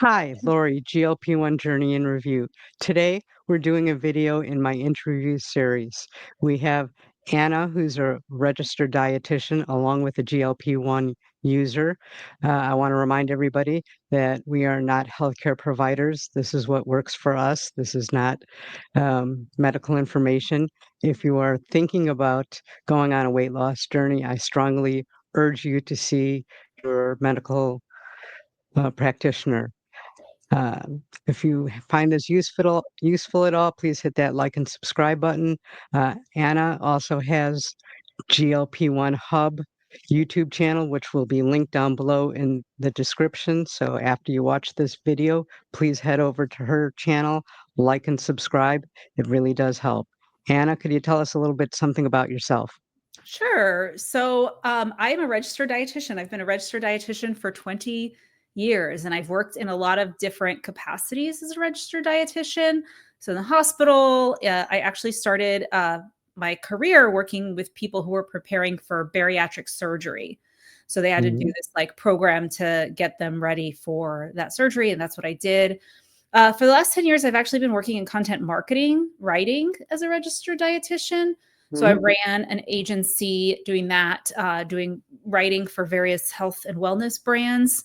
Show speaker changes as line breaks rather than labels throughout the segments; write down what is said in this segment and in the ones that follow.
Hi, Lori, GLP-1 Journey in Review. Today, we're doing a video in my interview series. We have Anna, who's a registered dietitian, along with a GLP-1 user. I want to remind everybody that we are not healthcare providers. This is what works for us. This is not medical information. If you are thinking about going on a weight loss journey, I strongly urge you to see your medical practitioner. If you find this useful at all, please hit that like and subscribe button. Anna also has GLP-1 Hub YouTube channel, which will be linked down below in the description. So after you watch this video, please head over to her channel, like and subscribe. It really does help. Anna, could you tell us a little bit something about yourself?
Sure. I am a registered dietitian. I've been a registered dietitian for 20 years, and I've worked in a lot of different capacities as a registered dietitian. So in the hospital, I actually started my career working with people who were preparing for bariatric surgery. So they had to do
Mhm.
this program to get them ready for that surgery, and that's what I did. For the last 10 years, I've actually been working in content marketing, writing as a registered dietitian. So I
Mhm.
ran an agency doing that, doing writing for various health and wellness brands.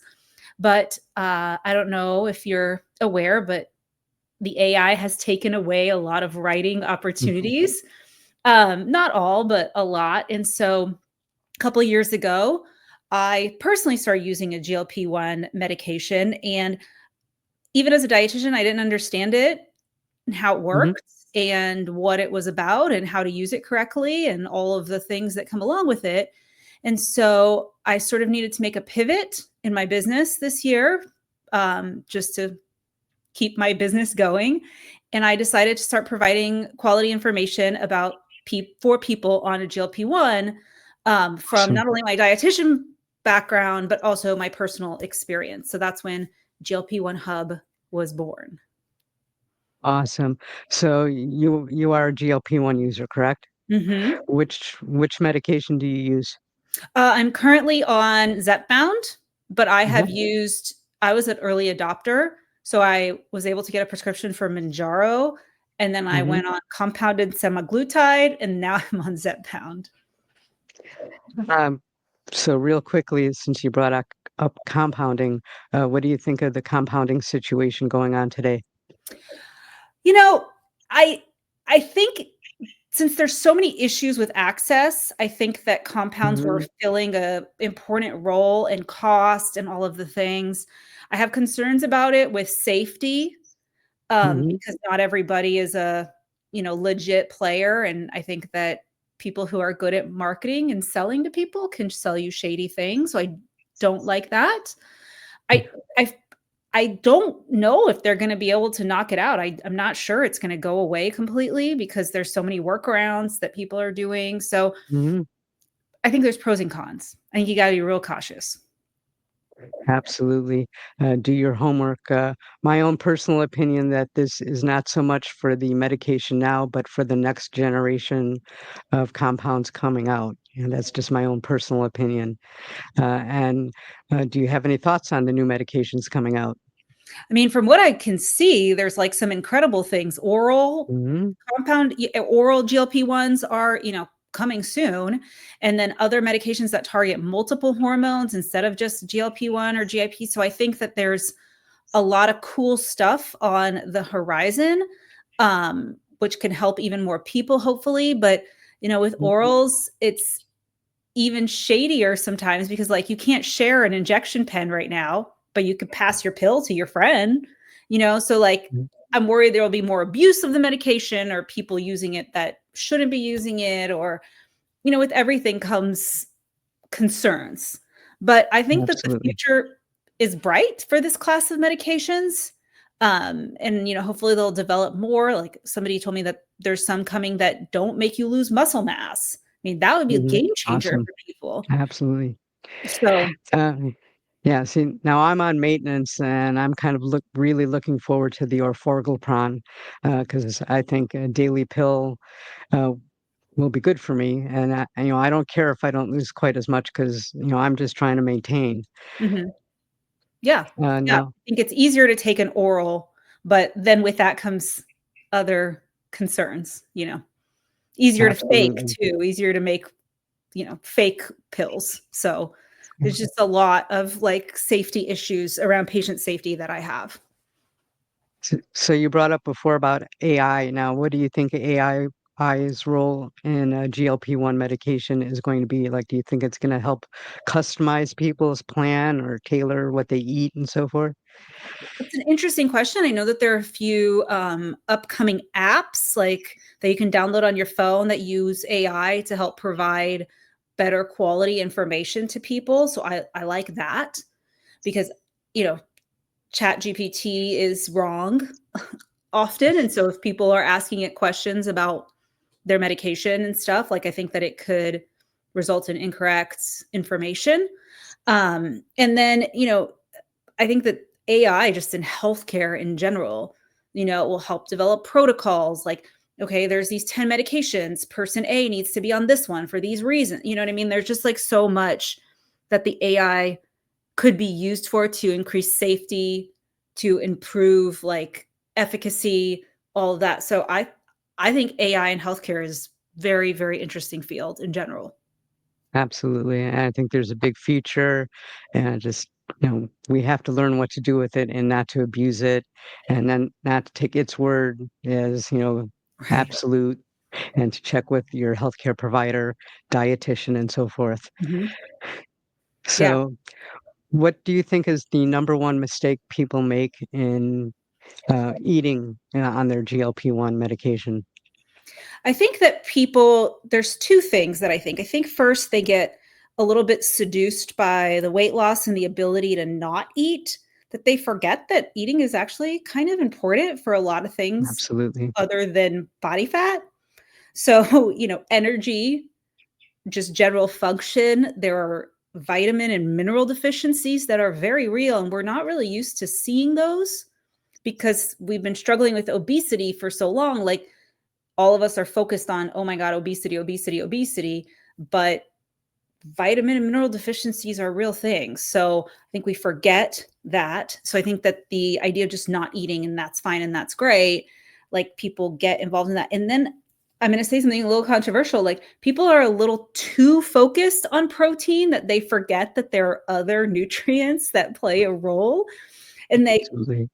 But I don't know if you're aware, but the AI has taken away a lot of writing
Mhm.
opportunities. Not all, but a lot. And so a couple of years ago, I personally started using a GLP-1 medication. And even as a dietitian, I didn't understand it and how it
Mhm.
worked and what it was about and how to use it correctly and all of the things that come along with it. And so I sort of needed to make a pivot in my business this year, just to keep my business going. And I decided to start providing quality information about for people on a GLP-1, from
Awesome.
not only my dietitian background, but also my personal experience. So that's when GLP-1 Hub was born.
Awesome. So you are a GLP-1 user, correct?
Mhm.
Which medication do you use?
I'm currently on Zepbound, but
Mhm.
I was an early adopter, so I was able to get a prescription for Manjaro, and then I
Mhm.
went on compounded semaglutide, and now I'm on Zepbound.
Um, so real quickly, since you brought up compounding, what do you think of the compounding situation going on today?
You know, I I think since there's so many issues with access, I think that compounds were
Mhm.
filling a important role in cost and all of the things. I have concerns about it with safety,
Mhm.
because not everybody is a, legit player, and I think that people who are good at marketing and selling to people can sell you shady things, so I don't like that. I I I don't know if they're gonna be able to knock it out. I'm not sure it's gonna go away completely because there's so many workarounds that people are doing, so
Mhm.
I think there's pros and cons. I think you gotta be real cautious.
Absolutely. Do your homework. My own personal opinion that this is not so much for the medication now, but for the next generation of compounds coming out. And that's just my own personal opinion. And do you have any thoughts on the new medications coming out?
I mean, from what I can see, there's, some incredible things.
Mhm.
Oral GLP-1s are, coming soon, and then other medications that target multiple hormones instead of just GLP-1 or GIP. So I think that there's a lot of cool stuff on the horizon, which can help even more people, hopefully. But, with
Mhm.
orals, it's even shadier sometimes because, you can't share an injection pen right now, but you could pass your pill to your friend, So, I'm worried there will be more abuse of the medication or people using it that shouldn't be using it, or, with everything comes concerns. But I think that the
Absolutely.
future is bright for this class of medications. And hopefully they'll develop more. Like, somebody told me that there's some coming that don't make you lose muscle mass. I mean, that would be a
Mhm.
game changer
Awesome.
for people.
Absolutely.
So,
Uh, yeah, see, now I'm on maintenance and I'm kind of really looking forward to the orforglipron because I think a daily pill uh, will be good for me. And I don't care if I don't lose quite as much because I'm just trying to maintain.
mhm. Yeah. Yeah. I
Now,
think it's easier to take an oral, but then with that comes other concerns, easier to fake
absolutely.
too, easier to make, fake pills. So there's just a lot of like safety issues around patient safety that I have.
So you brought up before about AI. Now, what do you think AI's role in GLP-1 medication is going to be? Like, do you think it's going to help customize people's plan or tailor what they eat and so forth?
It's an interesting question. I know that there are a few upcoming apps like that you can download on your phone that use AI to help provide better quality information to people. So I like that because, you know, Chat GPT is wrong often. And so if people are asking it questions about their medication and stuff, like I think that it could result in incorrect information. And then, I think that AI just in healthcare in general, will help develop protocols like, okay, there's these 10 medications. Person A needs to be on this one for these reasons. You know what I mean? There's just like so much that the AI could be used for to increase safety, to improve like efficacy, all of that. So I think AI in healthcare is very, very interesting field in general.
Absolutely. And I think there's a big future, and just, we have to learn what to do with it and not to abuse it, and then not to take its word as,
Right.
absolute, and to check with your healthcare provider, dietitian, and so forth.
Mhm. Yeah.
So, what do you think is the number one mistake people make in eating on their GLP-1 medication?
I think that there's two things that I think. I think first they get a little bit seduced by the weight loss and the ability to not eat, that they forget that eating is actually kind of important for a lot of things
Absolutely.
other than body fat. So, energy, just general function, there are vitamin and mineral deficiencies that are very real, and we're not really used to seeing those because we've been struggling with obesity for so long. Like all of us are focused on, oh my God, obesity, obesity, obesity. But vitamin and mineral deficiencies are real things. So I think we forget that. So I think that the idea of just not eating and that's fine and that's great, like people get involved in that. And then I'm going to say something a little controversial. Like people are a little too focused on protein that they forget that there are other nutrients that play a role. And they
Absolutely.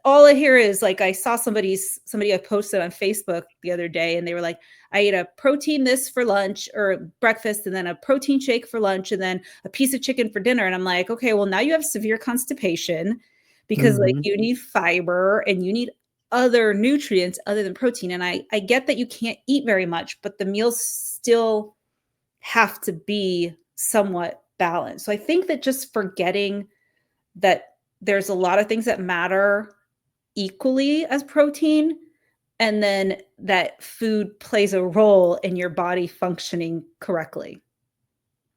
all I hear is like I saw somebody I posted on Facebook the other day and they were like, I ate a protein this for lunch or breakfast and then a protein shake for lunch and then a piece of chicken for dinner. And I'm like, okay, well, now you have severe constipation because like
Hmm.
you need fiber and you need other nutrients other than protein. And I get that you can't eat very much, but the meals still have to be somewhat balanced. So I think that just forgetting that there's a lot of things that matter equally as protein, and then that food plays a role in your body functioning correctly.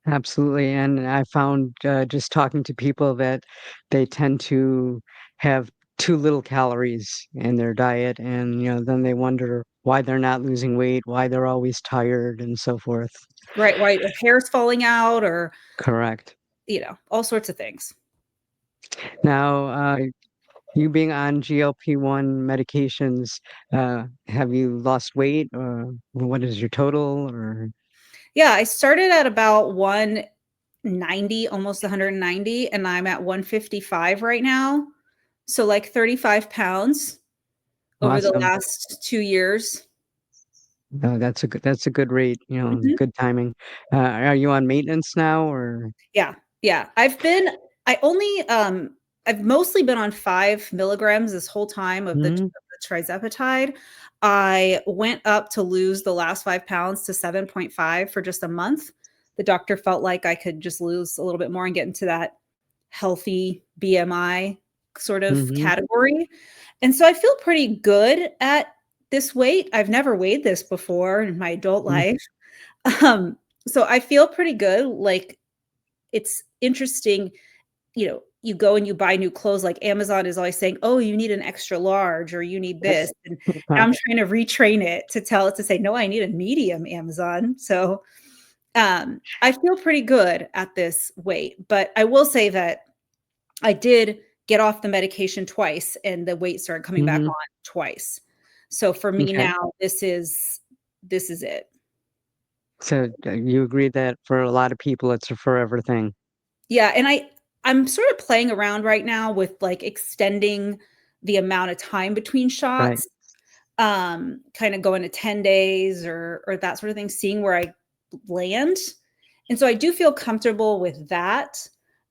Absolutely, and I found, just talking to people that they tend to have too little calories in their diet, and, then they wonder why they're not losing weight, why they're always tired, and so forth.
Right, right. Or hair's falling out or,
Correct.
all sorts of things.
Now, you being on GLP-1 medications, have you lost weight, or what is your total, or
Yeah, I started at about 190, almost 190, and I'm at 155 right now. So like 35 pounds over the
awesome.
last 2 years.
That's a good rate,
Mhm.
good timing. Are you on maintenance now, or
Yeah, yeah. I've mostly been on 5 milligrams this whole time of the
Mhm,
trizepatide. I went up to lose the last 5 pounds to 7.5 for just a month. The doctor felt like I could just lose a little bit more and get into that healthy BMI sort of
mhm,
category. And so I feel pretty good at this weight. I've never weighed this before in my adult
mm,
life. Um, so I feel pretty good, like it's interesting, you go and you buy new clothes, like Amazon is always saying, "Oh, you need an extra large or you need this." And now I'm trying to retrain it to tell it to say, "No, I need a medium, Amazon." So, I feel pretty good at this weight, but I will say that I did get off the medication twice and the weight started coming back
Mhm.
on twice. So for me
Okay.
now, this is it.
So, you agree that for a lot of people, it's a forever thing,
Yeah, and I'm sort of playing around right now with, like, extending the amount of time between
right?
shots, kinda going to 10 days or that sort of thing, seeing where I land, and so I do feel comfortable with that,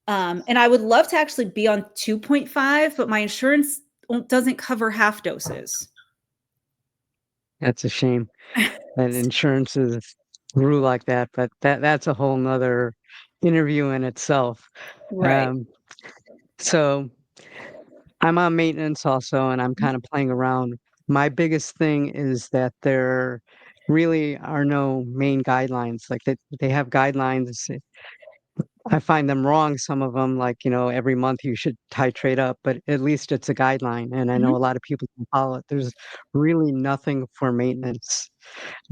and I would love to actually be on 2.5, but my insurance doesn't cover half doses.
That's a shame that insurances grew like that, but that's a whole 'nother interview in itself.
Right.
Um, so I'm on maintenance also, and I'm kind of playing around. My biggest thing is that there really are no main guidelines. Like they have guidelines. I find them wrong, some of them, like, every month you should titrate up, but at least it's a guideline, and I know a
Mhm.
lot of people can follow it. There's really nothing for maintenance.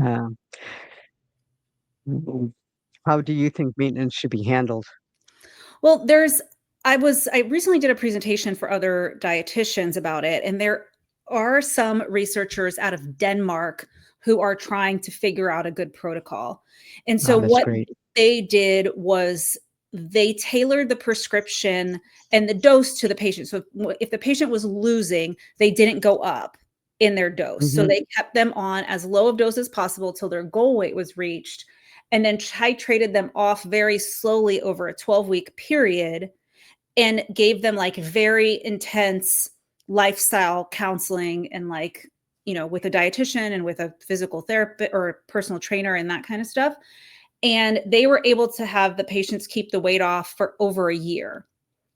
Um, w how do you think maintenance should be handled?
Well, I recently did a presentation for other dietitians about it, and there are some researchers out of Denmark who are trying to figure out a good protocol. And so
Oh, that's
what
great.
they did was they tailored the prescription and the dose to the patient. So if the patient was losing, they didn't go up in their dose. So
Mhm,
they kept them on as low of dose as possible till their goal weight was reached and then titrated them off very slowly over a 12-week period and gave them like very intense lifestyle counseling and like with a dietitian and with a physical therapist or a personal trainer and that kind of stuff, and they were able to have the patients keep the weight off for over a year.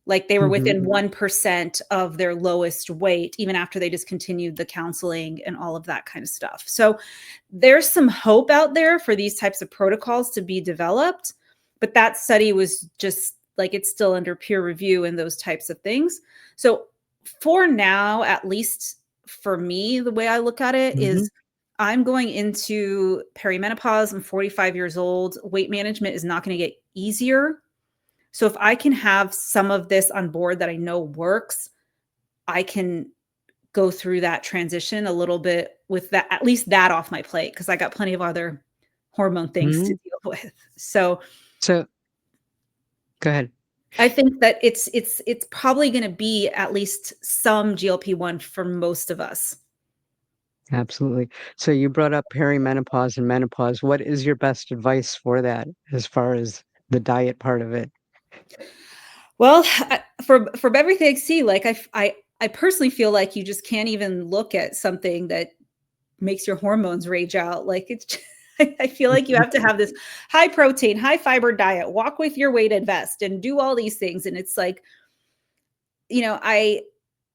Like they were
mhm.
within 1% of their lowest weight, even after they discontinued the counseling and all of that kind of stuff. So there's some hope out there for these types of protocols to be developed. But that study was just like it's still under peer review and those types of things. So for now, at least for me, the way I look at it
Mhm.
is I'm going into perimenopause. I'm 45 years old. Weight management is not going to get easier, so if I can have some of this on board that I know works, I can go through that transition a little bit with that, at least that off my plate, because I got plenty of other hormone things to
Mhm.
deal with. So
So go ahead.
I think that it's probably gonna be at least some GLP-1 for most of us.
Absolutely. So you brought up perimenopause and menopause. What is your best advice for that as far as the diet part of it?
Well, for everything I see, like I personally feel like you just can't even look at something that makes your hormones rage out. Like it's I feel like you have to have this high protein, high fiber diet, walk with your weighted vest and do all these things. And it's like, I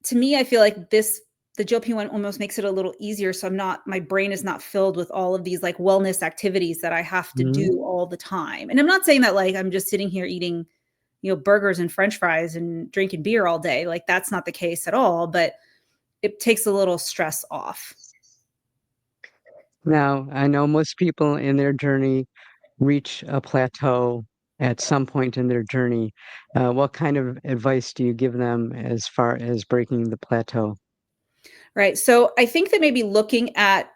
to me, I feel like the GLP-1 almost makes it a little easier. So my brain is not filled with all of these like wellness activities that I have to
Mhm.
do all the time. And I'm not saying that like I'm just sitting here eating, burgers and French fries and drinking beer all day. Like that's not the case at all, but it takes a little stress off.
Now, I know most people in their journey reach a plateau at some point in their journey. What kind of advice do you give them as far as breaking the plateau?
Right. So I think that maybe looking at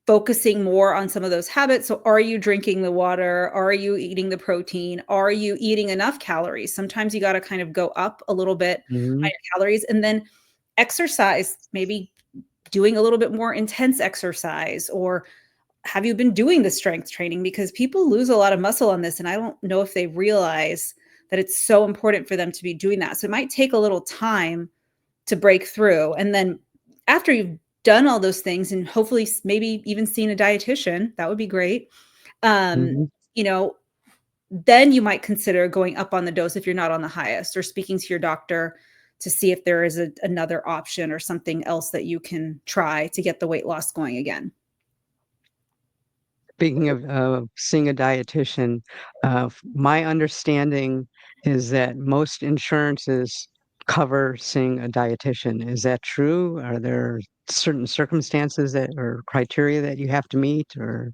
focusing more on some of those habits. So, are you drinking the water? Are you eating the protein? Are you eating enough calories? Sometimes you got to kind of go up a little bit on
Mhm,
your calories and then exercise, maybe doing a little bit more intense exercise. Or have you been doing the strength training? Because people lose a lot of muscle on this. And I don't know if they realize that it's so important for them to be doing that. So, it might take a little time to break through. And then after you've done all those things and hopefully maybe even seen a dietitian, that would be great. Um,
mhm.
you know, then you might consider going up on the dose if you're not on the highest, or speaking to your doctor to see if there is another option or something else that you can try to get the weight loss going again.
Speaking of seeing a dietitian, my understanding is that most insurances cover seeing a dietitian. Is that true? Are there certain circumstances that or criteria that you have to meet or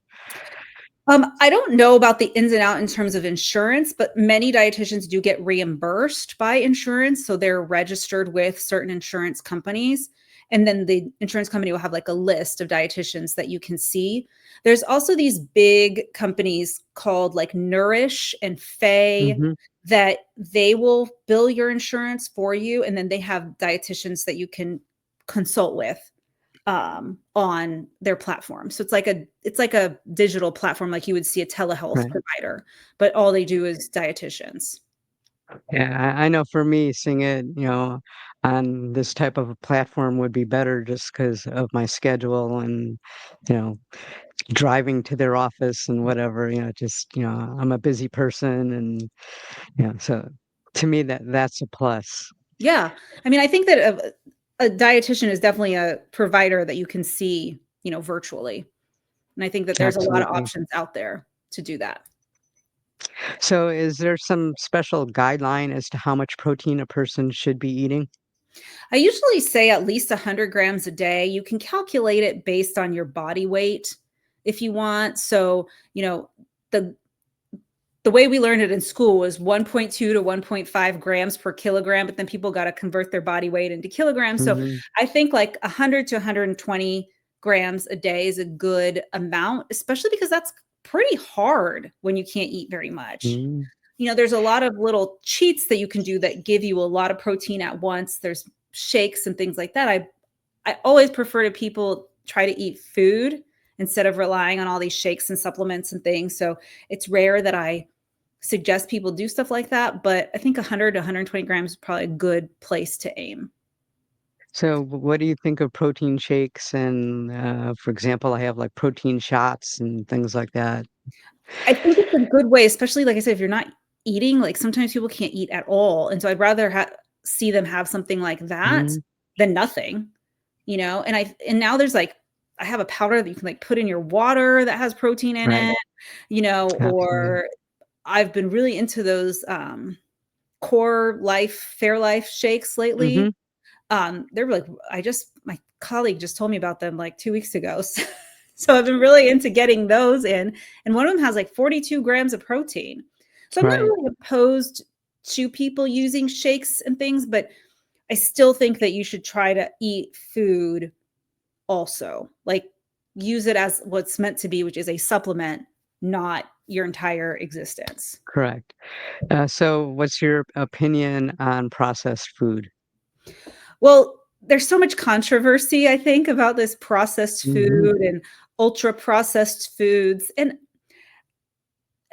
I don't know about the ins and outs in terms of insurance, but many dietitians do get reimbursed by insurance. So they're registered with certain insurance companies. And then the insurance company will have like a list of dietitians that you can see. There's also these big companies called like Nourish and Faye
Mhm.
that they will bill your insurance for you. And then they have dietitians that you can consult with on their platform. So it's like a digital platform, like you would see a telehealth
Right.
provider, but all they do is dietitians.
Yeah, I know for me, seeing it, on this type of a platform would be better just because of my schedule and, you know, driving to their office and whatever, just, I'm a busy person and, so to me that's a plus.
Yeah. I mean, I think that a dietitian is definitely a provider that you can see, virtually. And I think that there's a lot of
Absolutely.
options out there to do that.
So is there some special guideline as to how much protein a person should be eating?
I usually say at least 100 grams a day. You can calculate it based on your body weight if you want. So, the the way we learned it in school was 1.2 to 1.5 grams per kilogram, but then people got to convert their body weight into kilograms. So
Mhm.
I think like 100 to 120 grams a day is a good amount, especially because that's pretty hard when you can't eat very much.
Mm.
There's a lot of little cheats that you can do that give you a lot of protein at once. There's shakes and things like that. I always prefer to people try to eat food instead of relying on all these shakes and supplements and things. So it's rare that I suggest people do stuff like that, but I think 100 to 120 grams is probably a good place to aim.
So what do you think of protein shakes and, for example, I have like protein shots and things like that?
I think it's a good way, especially like I said, if you're not eating, like sometimes people can't eat at all. And so I'd rather see them have something like that
Mhm.
than nothing. And now there's like, I have a powder that you can like put in your water that has protein in
Right. Absolutely.
or I've been really into those core life, Fairlife shakes lately.
Mhm.
They're like my colleague just told me about them like 2 weeks ago. So I've been really into getting those in, and one of them has like 42 grams of protein. So I'm not
Right.
really opposed to people using shakes and things, but I still think that you should try to eat food also. Like use it as what's meant to be, which is a supplement, not your entire existence.
Correct. So what's your opinion on processed food?
Well, there's so much controversy, I think, about this processed
Mhm.
food and ultra processed foods. And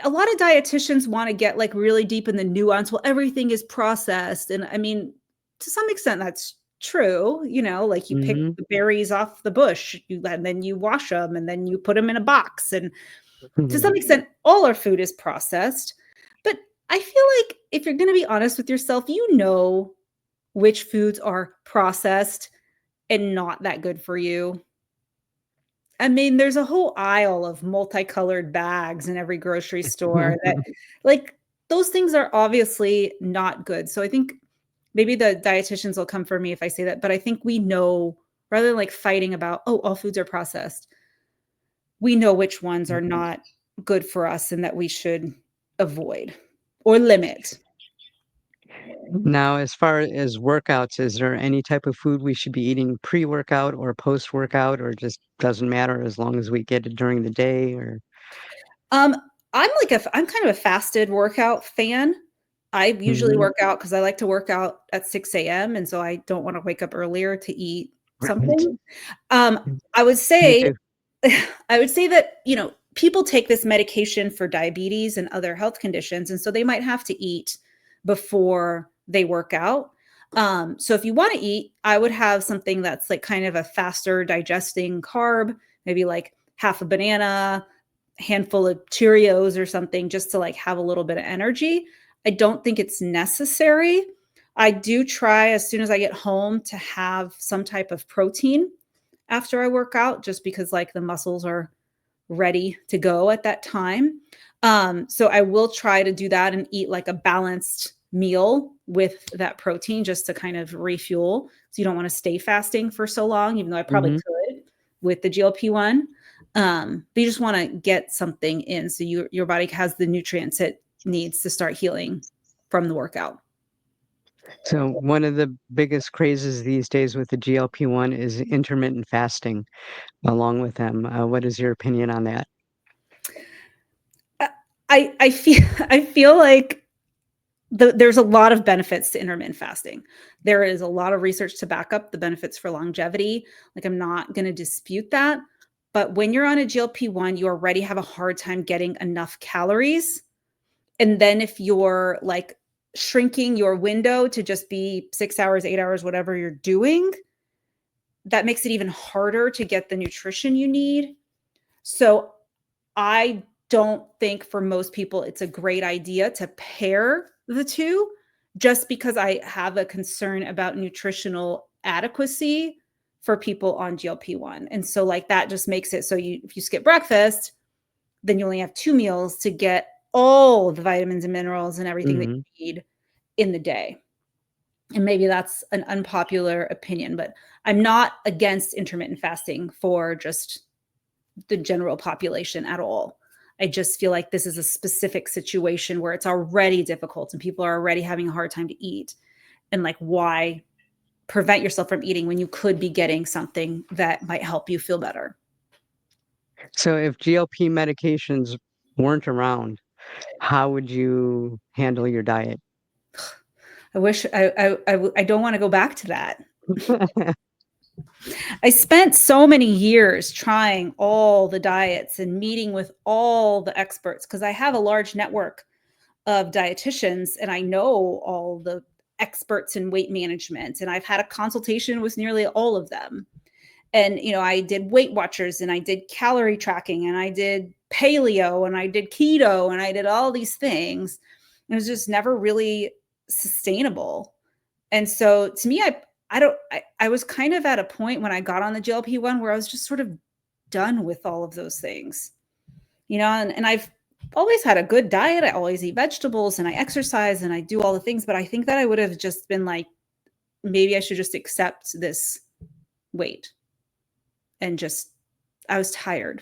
a lot of dietitians want to get like really deep in the nuance. Well, everything is processed. And I mean, to some extent, that's true. Like you pick
Mhm.
the berries off the bush, and then you wash them, and then you put them in a box. And to some
Mhm.
extent, all our food is processed. But I feel like if you're going to be honest with yourself, which foods are processed and not that good for you. I mean, there's a whole aisle of multicolored bags in every grocery store that like those things are obviously not good. So I think maybe the dietitians will come for me if I say that, but I think we know rather than like fighting about, oh, all foods are processed, we know which ones are not good for us and that we should avoid or limit.
Now, as far as workouts, is there any type of food we should be eating pre-workout or post-workout, or just doesn't matter as long as we get it during the day? Or
Um, I'm kind of a fasted workout fan. I usually
Mhm.
work out because I like to work out at 6 a.m., and so I don't wanna wake up earlier to eat
Right.
something. I would
Me
say
too.
I would say that, people take this medication for diabetes and other health conditions, and so they might have to eat before they work out. So if you wanna eat, I would have something that's, like, kind of a faster digesting carb, maybe, like, half a banana, handful of Cheerios or something just to, like, have a little bit of energy. I don't think it's necessary. I do try as soon as I get home to have some type of protein after I work out just because, like, the muscles are ready to go at that time. So I will try to do that and eat, like, a balanced meal with that protein just to kind of refuel, so you don't wanna stay fasting for so long, even though I probably
Mhm.
could with the GLP-1. But you just want to get something in so your body has the nutrients it needs to start healing from the workout.
So one of the biggest crazes these days with the GLP-1 is intermittent fasting along with them. What is your opinion on that?
I feel I feel like there's a lot of benefits to intermittent fasting. There is a lot of research to back up the benefits for longevity. Like, I'm not going to dispute that. But when you're on a GLP-1, you already have a hard time getting enough calories. And then if you're like shrinking your window to just be 6 hours, 8 hours, whatever you're doing, that makes it even harder to get the nutrition you need. So I don't think for most people it's a great idea to pair the two, just because I have a concern about nutritional adequacy for people on GLP-1. And so like that just makes it so if you skip breakfast, then you only have 2 meals to get all the vitamins and minerals and everything that
Hmm.
you need in the day. And maybe that's an unpopular opinion, but I'm not against intermittent fasting for just the general population at all. I just feel like this is a specific situation where it's already difficult and people are already having a hard time to eat. And like, why prevent yourself from eating when you could be getting something that might help you feel better?
So if GLP medications weren't around, how would you handle your diet?
I wish I don't want to go back to that. I spent so many years trying all the diets and meeting with all the experts because I have a large network of dietitians and I know all the experts in weight management, and I've had a consultation with nearly all of them. And I did Weight Watchers and I did calorie tracking and I did paleo and I did keto and I did all these things. It was just never really sustainable. And so to me, I was kind of at a point when I got on the GLP-1 where I was just sort of done with all of those things, and I've always had a good diet. I always eat vegetables and I exercise and I do all the things, but I think that I would have just been like, maybe I should just accept this weight and just, I was tired.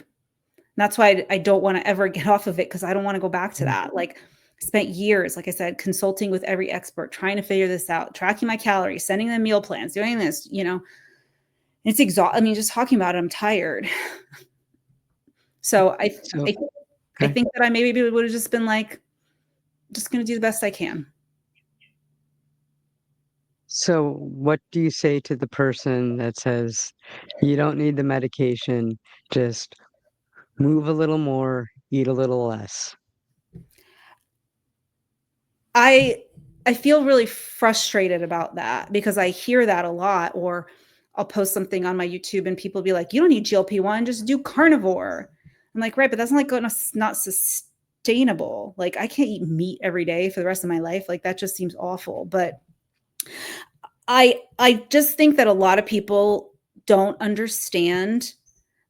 And that's why I don't want to ever get off of it, because I don't want to go back to that. Like, I spent years, like I said, consulting with every expert, trying to figure this out, tracking my calories, sending them meal plans, doing this, it's exhausting. I mean, just talking about it, I'm tired. So
So,
I
okay.
think that I maybe would have just been like, just going to do the best I can.
So what do you say to the person that says you don't need the medication, just move a little more, eat a little less?
I I feel really frustrated about that because I hear that a lot, or I'll post something on my YouTube and people be like, "You don't need GLP-1, just do carnivore." I'm like, "Right, but that's not sustainable. Like, I can't eat meat every day for the rest of my life. Like, that just seems awful." But I just think that a lot of people don't understand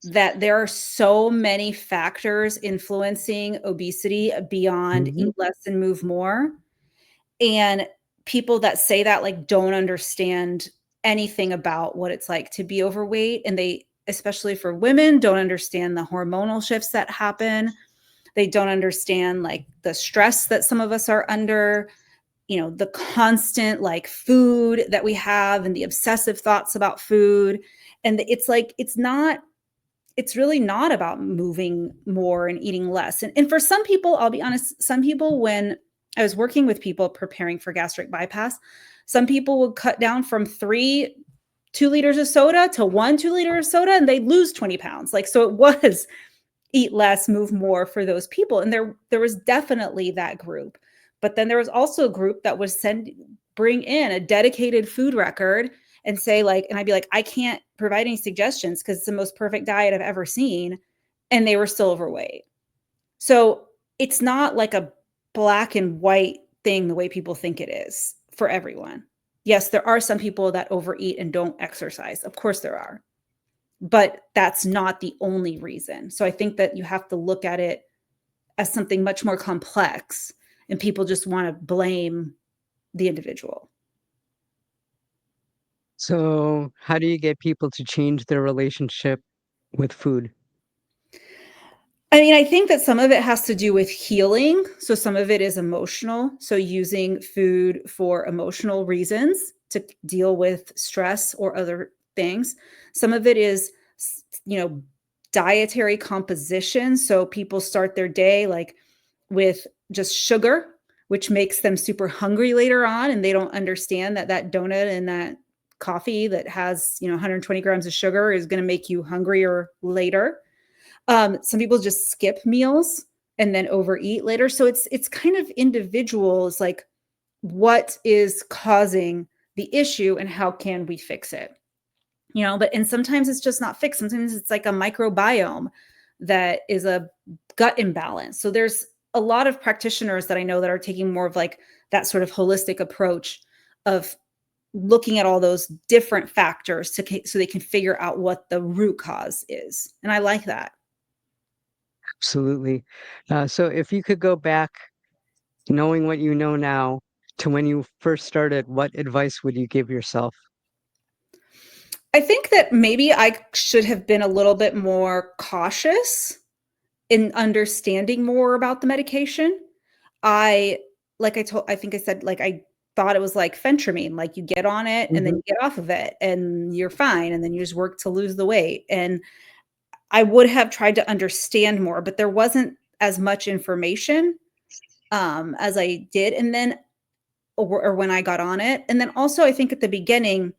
that there are so many factors influencing obesity beyond
Mhm.
eat less and move more. And people that say that, like, don't understand anything about what it's like to be overweight, and they, especially for women, don't understand the hormonal shifts that happen. They don't understand, like, the stress that some of us are under, the constant, like, food that we have and the obsessive thoughts about food. And it's like, it's really not about moving more and eating less. And for some people, I'll be honest, some people, when I was working with people preparing for gastric bypass, some people would cut down from 2 liters of soda to 1 2 liter of soda and they'd lose 20 pounds. Like, so it was eat less, move more for those people. And there was definitely that group. But then there was also a group that would bring in a dedicated food record and say, like, and I'd be like, I can't provide any suggestions because it's the most perfect diet I've ever seen. And they were still overweight. So it's not like a black and white thing the way people think it is for everyone. Yes, there are some people that overeat and don't exercise. Of course there are. But that's not the only reason. So I think that you have to look at it as something much more complex, and people just want to blame the individual.
So how do you get people to change their relationship with food?
I mean, I think that some of it has to do with healing. So some of it is emotional. So using food for emotional reasons to deal with stress or other things. Some of it is, dietary composition. So people start their day like with just sugar, which makes them super hungry later on. And they don't understand that that donut and that coffee that has, 120 grams of sugar is going to make you hungrier later. Some people just skip meals and then overeat later. So it's kind of individual. It's like what is causing the issue and how can we fix it? And sometimes it's just not fixed. Sometimes it's like a microbiome that is a gut imbalance. So there's a lot of practitioners that I know that are taking more of like that sort of holistic approach of looking at all those different factors so they can figure out what the root cause is. And I like that.
Absolutely. So if you could go back, knowing what you know now, to when you first started, what advice would you give yourself?
I think that maybe I should have been a little bit more cautious in understanding more about the medication. I I think I said, like, I thought it was like phentermine, like you get on it and then
Mhm.
you get off of it and you're fine and then you just work to lose the weight. And I would have tried to understand more, but there wasn't as much information as I did. And then, or when I got on it. And then also, I think at the beginning,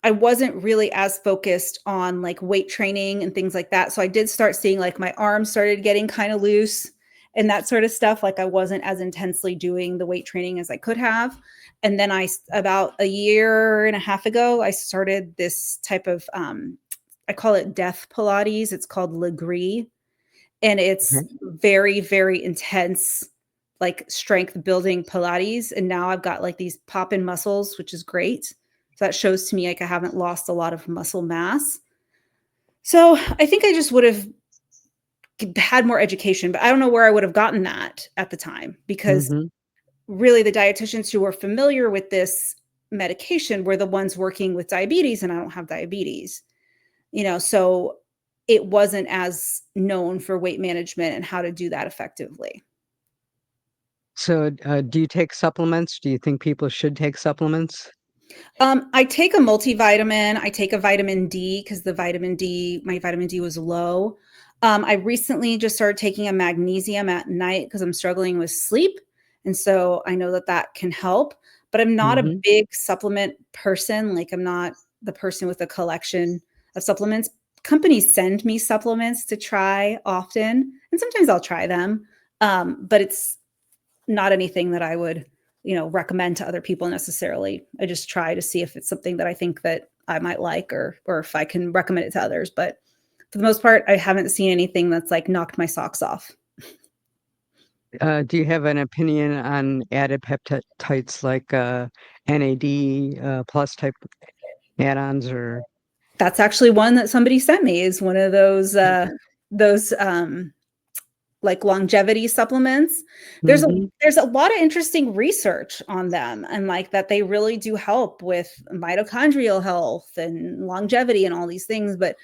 I wasn't really as focused on like weight training and things like that. So I did start seeing like my arms started getting kind of loose and that sort of stuff. Like I wasn't as intensely doing the weight training as I could have. And then about a year and a half ago, I started this type of, I call it death Pilates. It's called Legree. And it's
Okay.
very, very intense, like strength building Pilates. And now I've got like these pop in muscles, which is great. So that shows to me like I haven't lost a lot of muscle mass. So I think I just would have had more education, but I don't know where I would have gotten that at the time because
Mhm.
really the dietitians who were familiar with this medication were the ones working with diabetes, and I don't have diabetes, so it wasn't as known for weight management and how to do that effectively.
So, do you take supplements? Do you think people should take supplements?
I take a multivitamin. I take a vitamin D because my vitamin D was low. I recently just started taking a magnesium at night because I'm struggling with sleep. And so I know that that can help, but I'm not a
Mhm.
big supplement person. Like I'm not the person with a collection of supplements. Companies send me supplements to try often, and sometimes I'll try them. But it's not anything that I would, recommend to other people necessarily. I just try to see if it's something that I think that I might like or if I can recommend it to others. But for the most part, I haven't seen anything that's like knocked my socks off.
Do you have an opinion on added peptides like NAD plus type add-ons or?
That's actually one that somebody sent me is one of those like longevity supplements. There's a
Mhm.
there's a lot of interesting research on them and like that they really do help with mitochondrial health and longevity and all these things. But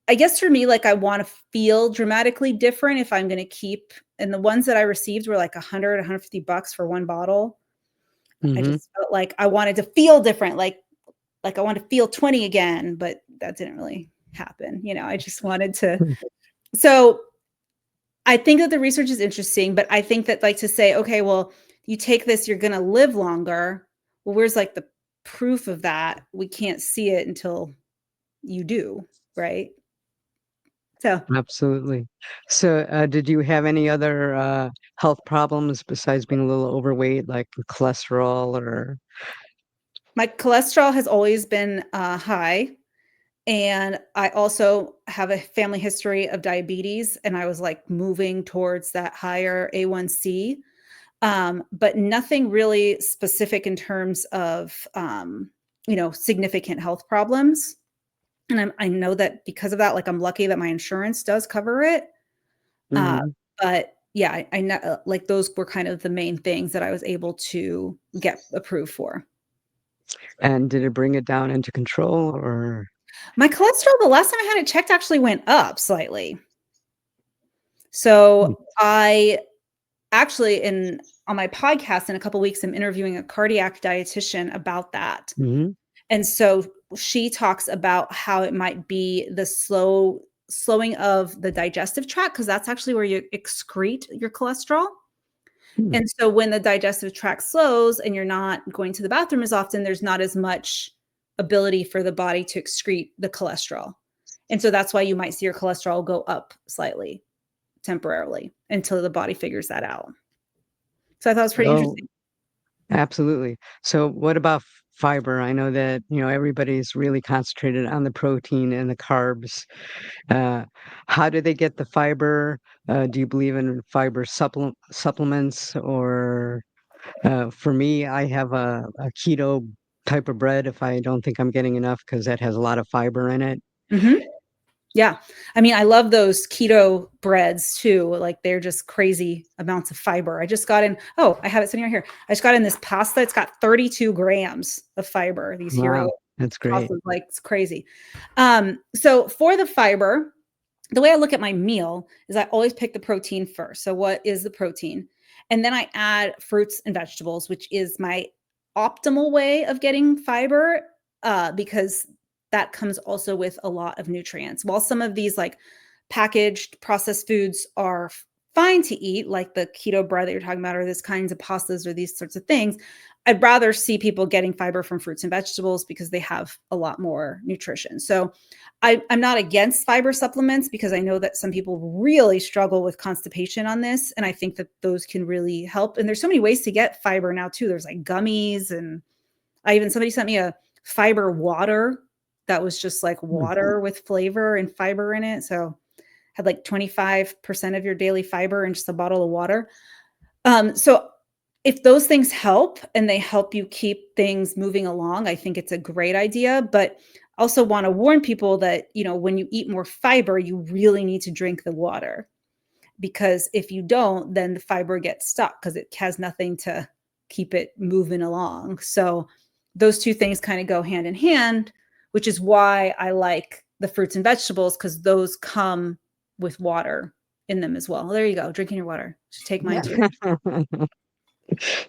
I guess for me, like I want to feel dramatically different if I'm going to keep. And the ones that I received were like 100, $150 for one bottle. I
Mhm.
just felt like I wanted to feel different, like I want to feel 20 again, but that didn't really happen. I just wanted to. So I think that the research is interesting, but I think that like to say, okay, well, you take this, you're going to live longer. Well, where's like the proof of that? We can't see it until you do, right? So
Absolutely. So, did you have any other health problems besides being a little overweight, like cholesterol or?
my cholesterol has always been high. And I also have a family history of diabetes, and I was like moving towards that higher A1C, but nothing really specific in terms of, significant health problems. And I know that because of that, like I'm lucky that my insurance does cover it. Uh,
Mhm.
but yeah, I know like those were kind of the main things that I was able to get approved for.
And did it bring it down into control or?
My cholesterol, the last time I had it checked, actually went up slightly. So I actually in on my podcast in a couple weeks, I'm interviewing a cardiac dietitian about that.
Mm-hmm.
And so she talks about how it might be the slowing of the digestive tract, because that's actually where you excrete your cholesterol. And so when the digestive tract slows and you're not going to the bathroom as often, there's not as much ability for the body to excrete the cholesterol. And so that's why you might see your cholesterol go up slightly temporarily until the body figures that out. So I thought it was pretty
Oh,
interesting.
absolutely. So what about fiber? I know that, everybody's really concentrated on the protein and the carbs. Uh, how do they get the fiber? Do you believe in fiber supplements? Or for me, I have a keto type of bread if I don't think I'm getting enough because that has a lot of fiber in it.
Mhm. Yeah. I mean, I love those keto breads too. Like they're just crazy amounts of fiber. I just got in, oh, I have it sitting right here. I just got in this pasta. It's got 32 grams of fiber. These hero
Wow, that's great.
pastas, like it's crazy. So for the fiber, the way I look at my meal is I always pick the protein first. So what is the protein? And then I add fruits and vegetables, which is my optimal way of getting fiber, because that comes also with a lot of nutrients. While some of these like packaged processed foods are fine to eat, like the keto bread that you're talking about, or these kinds of pastas or these sorts of things, I'd rather see people getting fiber from fruits and vegetables because they have a lot more nutrition. So I'm not against fiber supplements because I know that some people really struggle with constipation on this. And I think that those can really help. And there's so many ways to get fiber now too. There's like gummies, and somebody sent me a fiber water that was just like
Hmm.
water with flavor and fiber in it. So had like 25% of your daily fiber in just a bottle of water. So if those things help and they help you keep things moving along, I think it's a great idea. But also want to warn people that, when you eat more fiber, you really need to drink the water, because if you don't, then the fiber gets stuck because it has nothing to keep it moving along. So those two things kind of go hand in hand, which is why I like the fruits and vegetables, because those come with water in them as well. There you go, drinking your water. Should take mine too.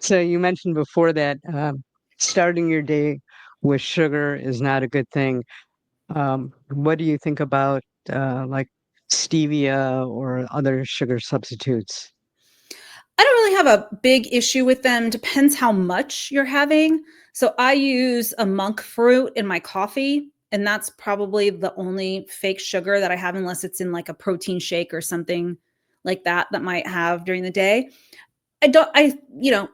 So you mentioned before that starting your day with sugar is not a good thing. What do you think about like stevia or other sugar substitutes?
I don't really have a big issue with them. Depends how much you're having. So I use a monk fruit in my coffee, and that's probably the only fake sugar that I have, unless it's in like a protein shake or something like that that might have during the day. I don't, I, you know,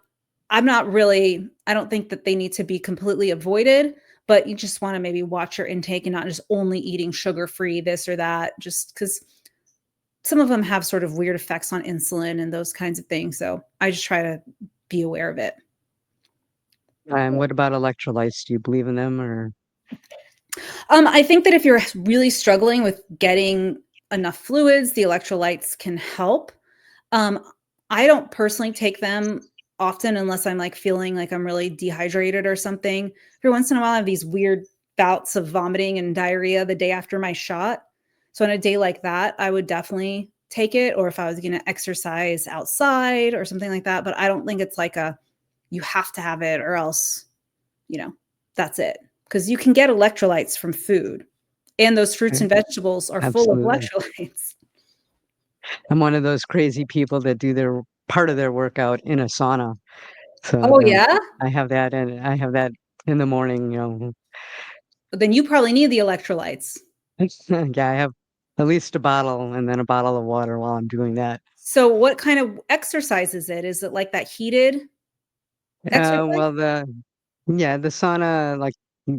I'm not really, I don't think that they need to be completely avoided, but you just want to maybe watch your intake and not just only eating sugar free, this or that, just because some of them have sort of weird effects on insulin and those kinds of things. So I just try to be aware of it.
And what about electrolytes? Do you believe in them or?
I think that if you're really struggling with getting enough fluids, the electrolytes can help. Um, I don't personally take them often unless I'm like feeling like I'm really dehydrated or something. Every once in a while, I have these weird bouts of vomiting and diarrhea the day after my shot. So on a day like that, I would definitely take it, or if I was going to exercise outside or something like that. But I don't think it's like a you have to have it or else, you know, that's it. Because you can get electrolytes from food, and those fruits
Okay,
and vegetables are full of
absolutely.
electrolytes.
I'm one of those crazy people that do their part of their workout in a sauna. So
Oh, yeah?
I have that in the morning.
But then you probably need the electrolytes.
Yeah, I have at least a bottle and then a bottle of water while I'm doing that.
So what kind of exercise is it? Is it like that heated exercise?
Well, the sauna, like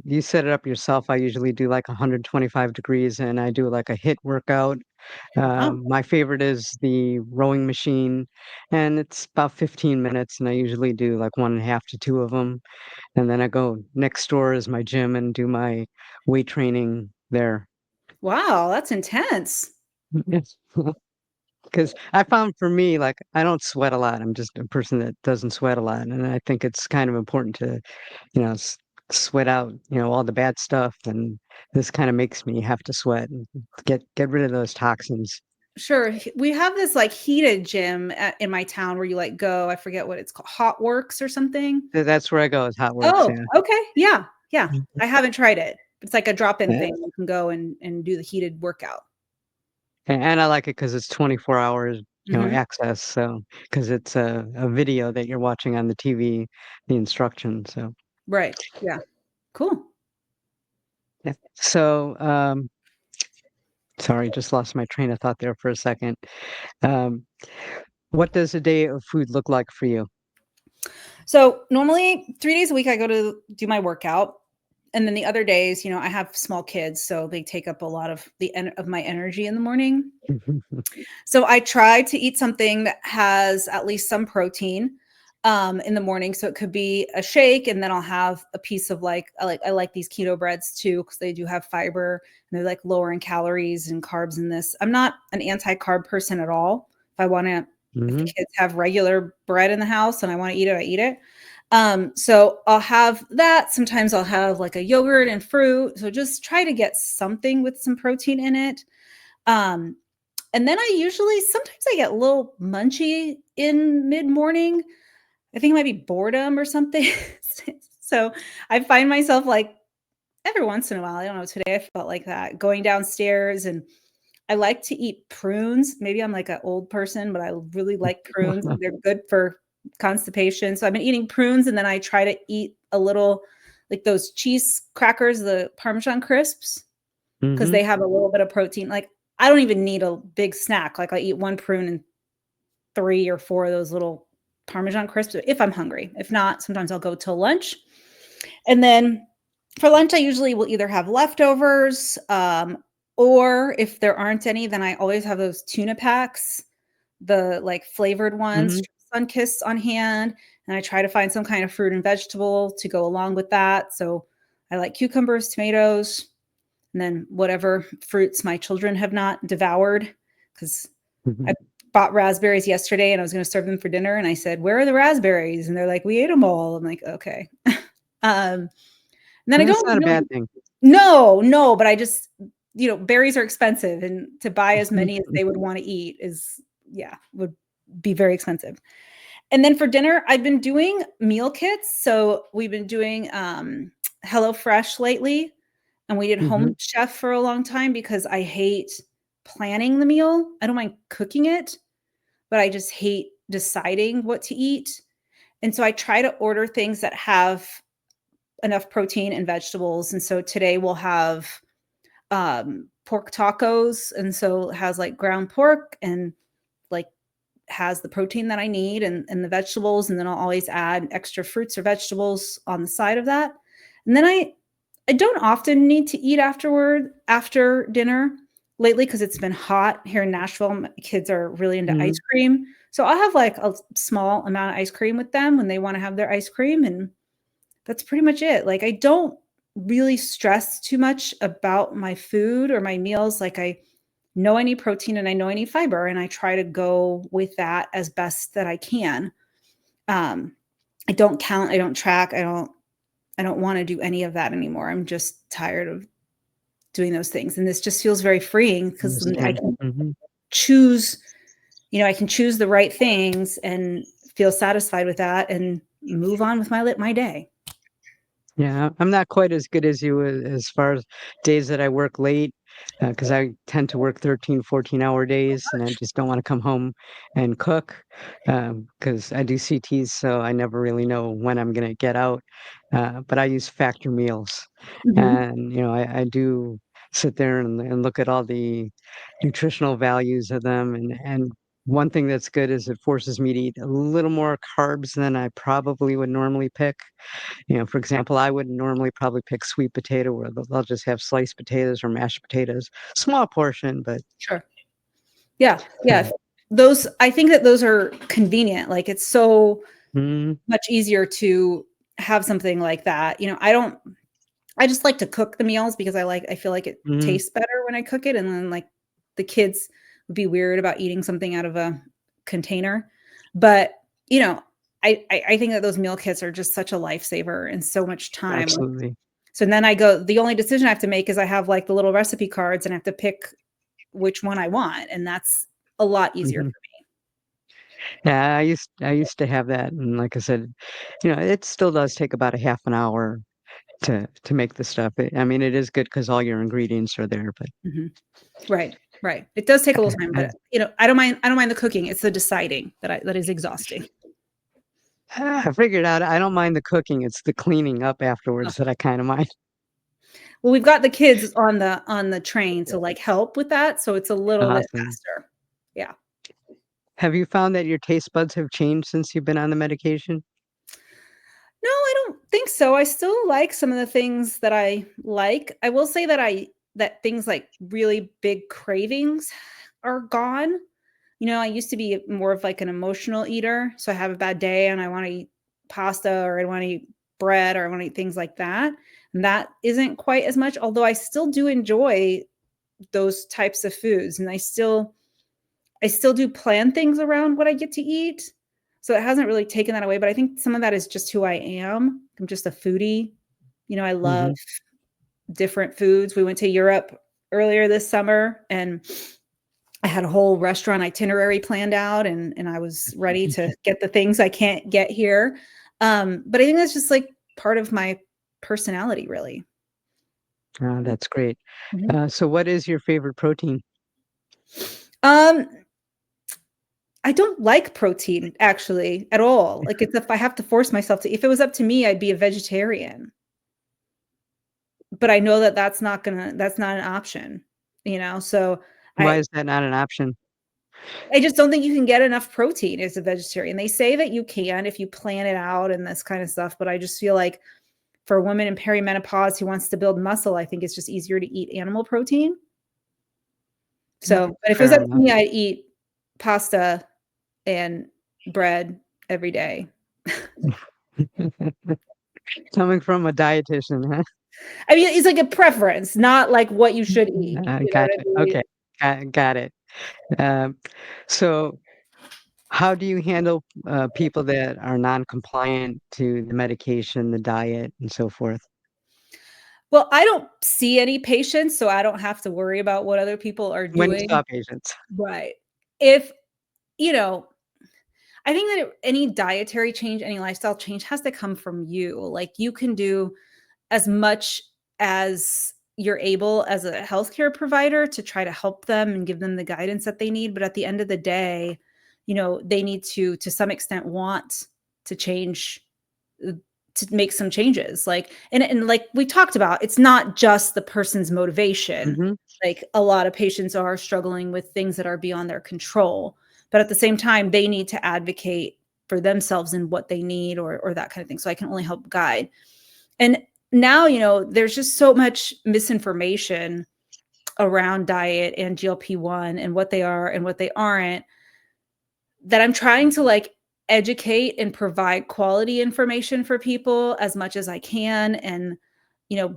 you set it up yourself. I usually do like 125 degrees and I do like a hit workout.
Wow.
My favorite is the rowing machine, and it's about 15 minutes, and I usually do like one and a half to two of them. And then I go next door is my gym and do my weight training there.
Wow, that's intense.
Yes. Because I found for me, like, I don't sweat a lot. I'm just a person that doesn't sweat a lot. And I think it's kind of important to, sweat out, all the bad stuff. And this kind of makes me have to sweat and get rid of those toxins.
Sure. We have this like heated gym in my town where you like go, I forget what it's called, Hot Works or something.
That's where I go, is Hot Works,
Oh,
yeah.
okay. Yeah. Yeah.
Mhm.
I haven't tried it. It's like a drop-in
Yeah,
thing. You can go and do the heated workout.
and I like it because it's 24 hours,
Hmm.
access, so because it's a video that you're watching on the TV, the instructions, so,
Right. Yeah. Cool.
yeah. So, sorry, just lost my train of thought there for a second. Um, what does a day of food look like for you?
So normally 3 days a week, I go to do my workout. And then the other days, I have small kids, so they take up a lot of of my energy in the morning. So I try to eat something that has at least some protein in the morning. So it could be a shake, and then I'll have a piece of I like these keto breads too because they do have fiber and they're like lower in calories and carbs in this. I'm not an anti-carb person at all. If the
Mhm,
kids have regular bread in the house and I want to eat it, I eat it. So I'll have that. Sometimes I'll have like a yogurt and fruit. So just try to get something with some protein in it. Um, and then sometimes I get a little munchy in mid morning. I think it might be boredom or something. So I find myself like every once in a while, I don't know, today I felt like that going downstairs and I like to eat prunes. Maybe I'm like an old person, but I really like prunes. They're good for constipation. So I've been eating prunes and then I try to eat a little like those cheese crackers, the Parmesan crisps, because
mhm.
they have a little bit of protein. Like I don't even need a big snack. Like I eat one prune and 3 or 4 of those little Parmesan crisps if I'm hungry. If not, sometimes I'll go till lunch. And then for lunch, I usually will either have leftovers, or if there aren't any, then I always have those tuna packs, the like flavored ones,
Mhm.
Sunkist on hand. And I try to find some kind of fruit and vegetable to go along with that. So I like cucumbers, tomatoes, and then whatever fruits my children have not devoured. Because I
Mhm.
bought raspberries yesterday and I was going to serve them for dinner. And I said, "Where are the raspberries?" And they're like, "We ate them all." I'm like, "Okay." And then I
That's
don't
not a
really
bad thing.
no, no, but I just berries are expensive, and to buy as many as they would wanna eat would be very expensive. And then for dinner, I've been doing meal kits, so we've been doing, HelloFresh lately, and we did Home
Mhm.
Chef for a long time because I hate planning the meal. I don't mind cooking it, but I just hate deciding what to eat, and so I try to order things that have enough protein and vegetables, and so today we'll have pork tacos, and so it has like ground pork and like has the protein that I need and the vegetables, and then I'll always add extra fruits or vegetables on the side of that. And then I don't often need to eat after dinner lately because it's been hot here in Nashville. My kids are really into ice
Mhm.
cream. So I'll have like a small amount of ice cream with them when they want to have their ice cream, and that's pretty much it. Like, I don't really stress too much about my food or my meals. Like, I know I need protein and I know I need fiber, and I try to go with that as best that I can. Um, I don't count, I don't track, I don't want to do any of that anymore. I'm just tired of doing those things. And this just feels very freeing because I
Understand.
can
Mhm.
choose, I can choose the right things and feel satisfied with that and move on with my day.
Yeah, I'm not quite as good as you as far as days that I work late, because I tend to work 13, 14-hour days, and I just don't wanna come home and cook, because I do CTs, so I never really know when I'm gonna get out, but I use Factor meals,
Mhm.
and, I do sit there and look at all the nutritional values of them, and one thing that's good is it forces me to eat a little more carbs than I probably would normally pick. For example, I wouldn't normally probably pick sweet potato where they'll just have sliced potatoes or mashed potatoes. Small portion, but
Sure. Yeah, yeah.
uh,
Those I think that those are convenient, like, it's so
mm,
much easier to have something like that, I just like to cook the meals because I feel like it
mm,
tastes better when I cook it, and then, like, the kids would be weird about eating something out of a container, but, you know, I think that those meal kits are just such a lifesaver and so much time.
absolutely.
So then the only decision I have to make is I have, like, the little recipe cards, and I have to pick which one I want, and that's a lot easier
Mhm.
for
Yeah, I used to have that, and like I said, it still does take about a half an hour to make the stuff. I mean, it is good because all your ingredients are there, but
me. Right, right. It does take a little time,
I
but I don't mind the cooking. It's the deciding that is exhausting.
I figured out I don't mind the cooking, it's the cleaning up
Oh.
afterwards that I kinda mind.
Well, we've got the kids on the train to like help with that, so it's a little bit
Awesome.
faster. Yeah.
Have you found that your taste buds have changed since you've been on the medication?
No, I don't think so. I still like some of the things that I like. I will say that that things like really big cravings are gone. I used to be more of like an emotional eater. So I have a bad day and I want to eat pasta or I want to eat bread or I want to eat things like that. And that isn't quite as much, although I still do enjoy those types of foods. And I still do plan things around what I get to eat. So it hasn't really taken that away, but I think some of that is just who I am. I'm just a foodie. I love
Mhm.
different foods. We went to Europe earlier this summer and I had a whole restaurant itinerary planned out and I was ready to get the things I can't get here. But I think that's just like part of my personality, really.
That's great.
Mhm.
So what is your favorite protein?
Um, I don't like protein actually at all. Like it's if I have to force myself to, if it was up to me, I'd be a vegetarian. But I know that that's not an option, So
Why
I
is that not an option?
I just don't think you can get enough protein as a vegetarian. They say that you can if you plan it out and this kind of stuff, but I just feel like for a woman in perimenopause who wants to build muscle, I think it's just easier to eat animal protein. So, but if it was
Fair
up to
enough.
me, I'd eat pasta and bread every day.
Coming from a dietitian, huh?
I mean, it's like a preference, not like what you should eat. You know what I
Gotcha.
mean?
Okay. Got it. Um, so how do you handle, people that are non-compliant to the medication, the diet, and so forth?
Well, I don't see any patients, so I don't have to worry about what other people are
When you
doing.
saw patients.
Right. If, you know, I think that any dietary change, any lifestyle change has to come from you. Like you can do as much as you're able as a healthcare provider to try to help them and give them the guidance that they need. But at the end of the day, they need to some extent, want to change, uh, to make some changes. Like, and like we talked about, it's not just the person's motivation.
Mhm.
Like a lot of patients are struggling with things that are beyond their control. But at the same time, they need to advocate for themselves and what they need or that kind of thing. So I can only help guide. And now, there's just so much misinformation around diet and GLP-1 and what they are and what they aren't, that I'm trying to like educate and provide quality information for people as much as I can and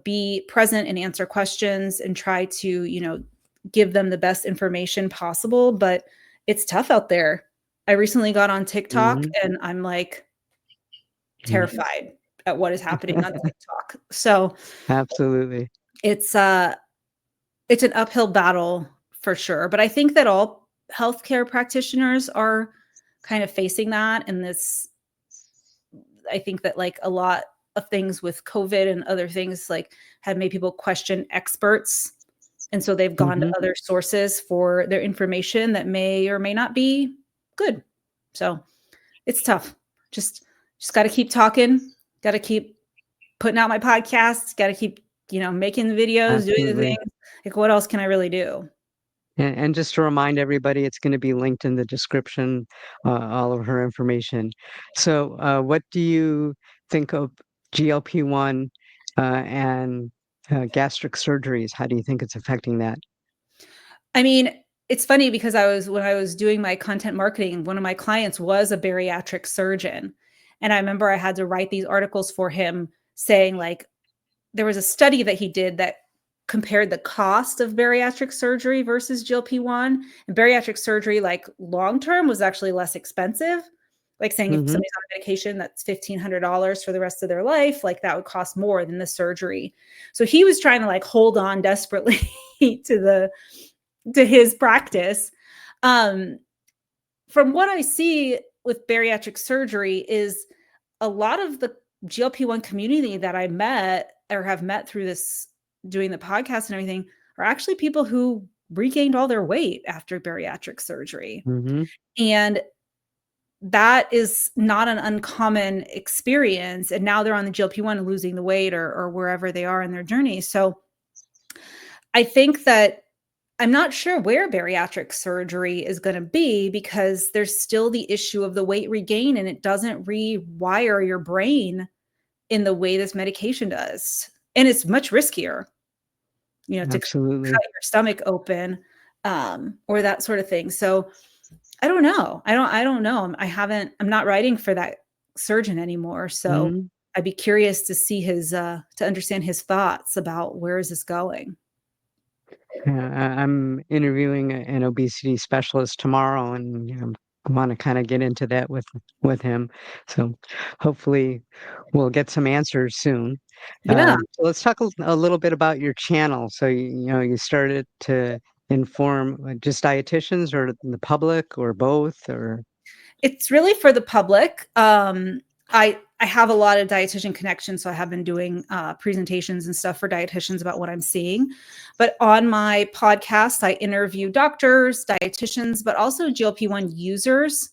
be present and answer questions and try to, give them the best information possible, but it's tough out there. I recently got on TikTok
Mhm.
and I'm like
Mhm.
terrified at what is happening on TikTok. So,
Absolutely.
it's uh it's an uphill battle for sure, but I think that all healthcare practitioners are kind of facing that in this. I think that like a lot of things with COVID and other things like have made people question experts. And so they've gone to
Mhm.
other sources for their information that may or may not be good. So it's tough. Just got to keep talking, got to keep putting out my podcasts, got to keep, making the videos, doing the
Absolutely.
things. Like what else can I really do?
And just to remind everybody, it's gonna be linked in the description, all of her information. So, what do you think of GLP-1, and, gastric surgeries? How do you think it's affecting that?
I mean, it's funny because when I was doing my content marketing, one of my clients was a bariatric surgeon. And I remember I had to write these articles for him saying like there was a study that he did that compared the cost of bariatric surgery versus GLP-1. And bariatric surgery, like long term, was actually less expensive. Like saying if
Mhm.
somebody's on a medication that's $1,500 for the rest of their life, like that would cost more than the surgery. So he was trying to like hold on desperately to his practice. From what I see with bariatric surgery is a lot of the GLP-1 community that I met or have met through this doing the podcast and everything are actually people who regained all their weight after bariatric surgery.
Mhm.
And that is not an uncommon experience. And now they're on the GLP-1 and losing the weight or wherever they are in their journey. So I think that I'm not sure where bariatric surgery is going to be because there's still the issue of the weight regain and it doesn't rewire your brain in the way this medication does. And it's much riskier, to
Absolutely.
cut your stomach open, or that sort of thing. So I don't know. I don't know. I'm not writing for that surgeon anymore. So
Mhm.
I'd be curious to see to understand his thoughts about where is this going.
I'm interviewing an obesity specialist tomorrow, and I want to kind of get into that with him. So hopefully, we'll get some answers soon.
Yeah.
So let's talk a little bit about your channel. So you started to inform just dietitians or the public or both, or
It's really for the public. I have a lot of dietitian connections, so I have been doing presentations and stuff for dietitians about what I'm seeing. But on my podcast, I interview doctors, dietitians, but also GLP-1 users,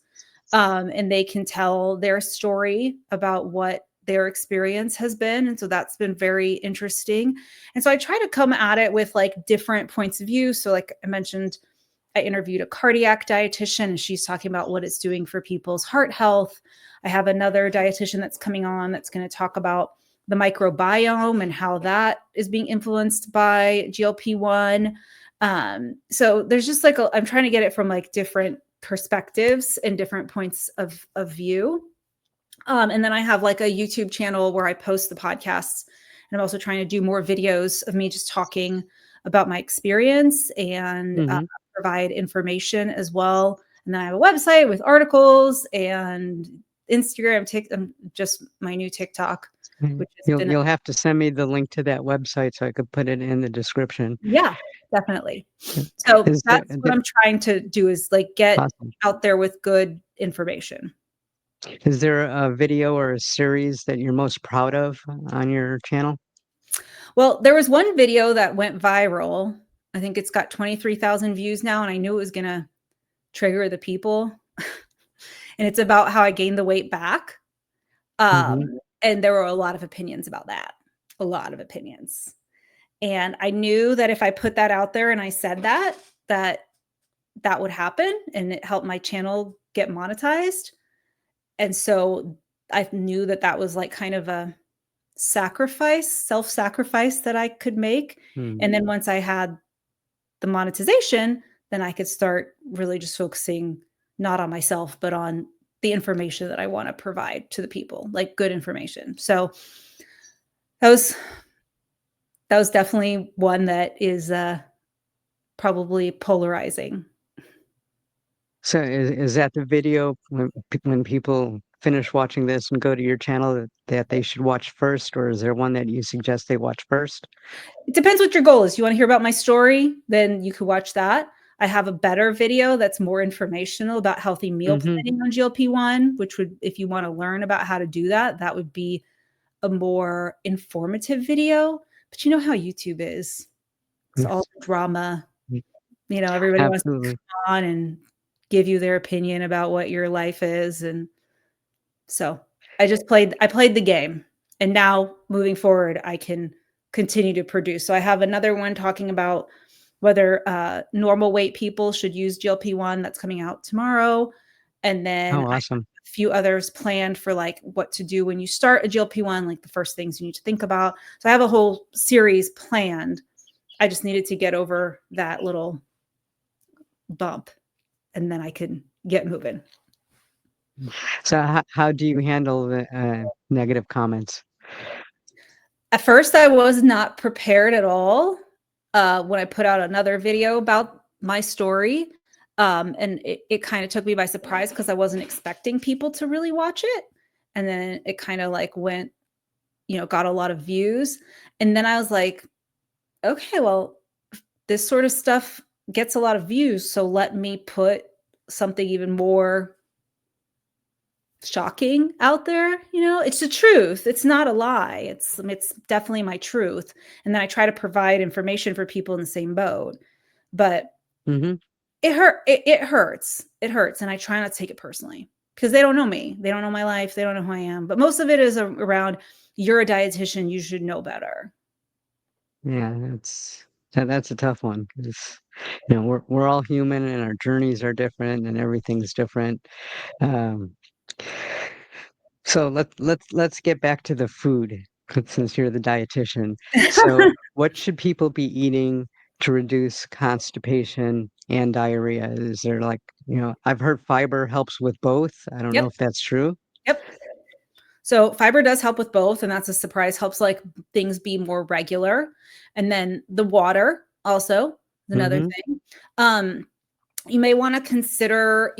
and they can tell their story about what their experience has been. And so that's been very interesting. And so I try to come at it with like different points of view. So, like I mentioned, I interviewed a cardiac dietitian and she's talking about what it's doing for people's heart health. I have another dietitian that's coming on that's going to talk about the microbiome and how that is being influenced by GLP-1. So there's just like I'm trying to get it from like different perspectives and different points of view. And then I have like a YouTube channel where I post the podcasts. And I'm also trying to do more videos of me just talking about my experience and
Mhm.
provide information as well. And then I have a website with articles and Instagram, just my new TikTok, which has
You'll
been,
you'll have to send me the link to that website so I could put it in the description.
yeah, definitely. So
Is
that's what I'm trying to do is like get
awesome.
out there with good information.
Is there a video or a series that you're most proud of on your channel?
Well, there was one video that went viral. I think it's got 23,000 views now, and I knew it was gonna trigger the people. And it's about how I gained the weight back.
Mhm.
And there were a lot of opinions about that, a lot of opinions. And I knew that if I put that out there and I said that that would happen and it helped my channel get monetized. And so I knew that that was like kind of a self-sacrifice that I could make.
Mm.
And then once I had the monetization, then I could start really just focusing not on myself, but on the information that I want to provide to the people, like good information. So that was that was definitely one that is probably polarizing.
So is that the video when people finish watching this and go to your channel that they should watch first, or is there one that you suggest they watch first?
It depends what your goal is. You want to hear about my story? Then you could watch that. I have a better video that's more informational about healthy meal
Mhm.
planning on GLP-1, which would, if you want to learn about how to do that, that would be a more informative video. But you know how YouTube is. It's all
Yes.
drama. Everybody wants to
Absolutely.
come on and give you their opinion about what your life is. And so I played the game. And now moving forward, I can continue to produce. So I have another one talking about whether normal weight people should use GLP-1 that's coming out tomorrow. And then
Oh,
I have
awesome.
a few others planned for like what to do when you start a GLP-1, like the first things you need to think about. So I have a whole series planned. I just needed to get over that little bump and then I can get moving.
So how do you handle the negative comments?
At first, I was not prepared at all when I put out another video about my story. And it kind of took me by surprise because I wasn't expecting people to really watch it. And then it kind of like went, got a lot of views. And then I was like, okay, well, this sort of stuff gets a lot of views, so let me put something even more shocking out there, you know? It's the truth. It's not a lie. It's definitely my truth. And then I try to provide information for people in the same boat. But
Mhm.
it hurts. It hurts, and I try not to take it personally because they don't know me. They don't know my life. They don't know who I am. But most of it is around, you're a dietitian, you should know better.
Yeah, that's a tough one 'cause, you know, we're all human and our journeys are different and everything's different. Um, so let's get back to the food since you're the dietitian. So, what should people be eating to reduce constipation and diarrhea? Is there like, you know, I've heard fiber helps with both. I don't know
Yep.
if that's true.
Yep. So fiber does help with both, and that's a surprise, helps like things be more regular. And then the water also is another
Mhm.
thing. Um, you may want to consider,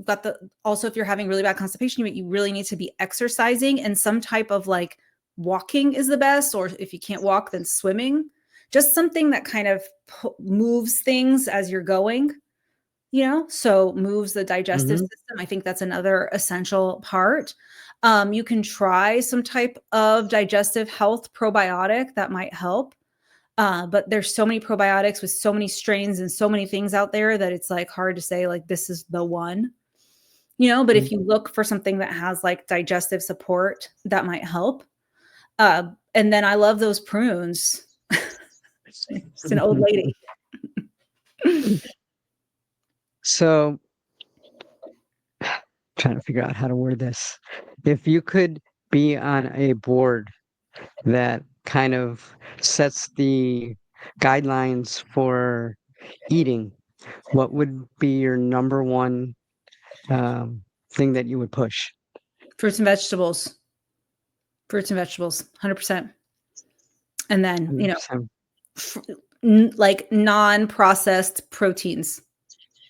but also if you're having really bad constipation, you really need to be exercising, and some type of like walking is the best, or if you can't walk, then swimming. Just something that kind of moves things as you're going, so moves the digestive
Mhm.
system. I think that's another essential part. You can try some type of digestive health probiotic that might help. But there's so many probiotics with so many strains and so many things out there that it's like hard to say like this is the one, but if
Mm.
you look for something that has like digestive support, that might help. And then I love those prunes. Just an old lady.
So, trying to figure out how to word this. If you could be on a board that kind of sets the guidelines for eating, what would be your number one thing that you would push?
Fruits and vegetables. Fruits and vegetables, 100%. And then,
100%.
like non-processed proteins.